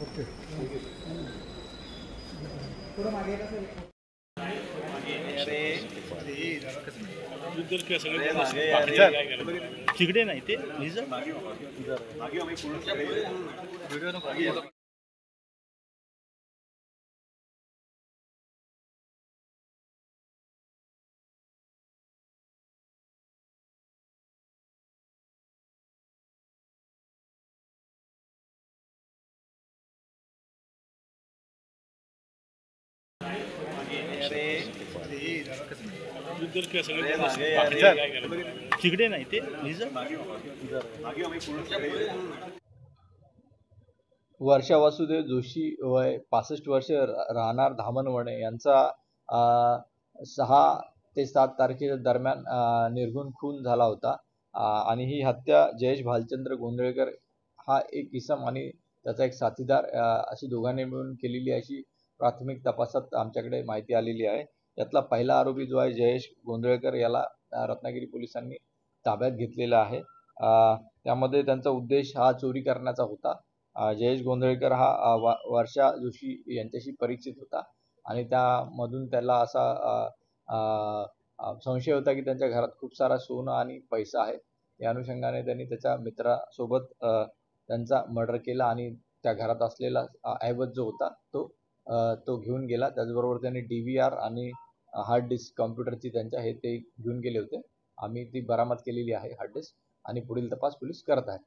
Okay थोडं मागे तिकडे नाही ते तिकडे नाही ते वर्षा वासुदेव जोशी वय 65 वर्ष राहणार धामणवणे यांचा 6 ते 7 तारखेच्या दरम्यान निर्घुण खून झाला होता आणि ही हत्या जयेश भालचंद्र गोंधळेकर हा एक इसम आणि त्याचा एक साथीदार अशी दोघांनी मिळून केलेली अशी प्राथमिक तपासात आमच्याकडे माहिती आलेली आहे। यातला पहिला आरोपी जो आहे जयेश गोंधळेकर याला रत्नागिरी पोलिसांनी ताब्यात घेतलेला आहे। त्यामध्ये त्यांचा उद्देश हा चोरी करण्याचा होता। जयेश गोंधळेकर हा वर्षा जोशी यांच्याशी परिचित होता आणि त्यामधून त्याला असा संशय होता की त्यांच्या घरात खूप सारा सोनं आणि पैसा आहे। या अनुषंगाने त्यांनी त्याच्या मित्रासोबत त्यांचा मर्डर केला आणि त्या घरात असलेला ऐवज जो होता तो घेऊन गेला। त्याचबरोबर त्यांनी DVR आणि हार्ड डिस्क कॉम्प्युटरची त्यांच्या ते घेऊन गेले होते। आम्ही ती बरामद केलेली आहे हार्ड डिस्क आणि पुढील तपास पोलीस करत आहेत।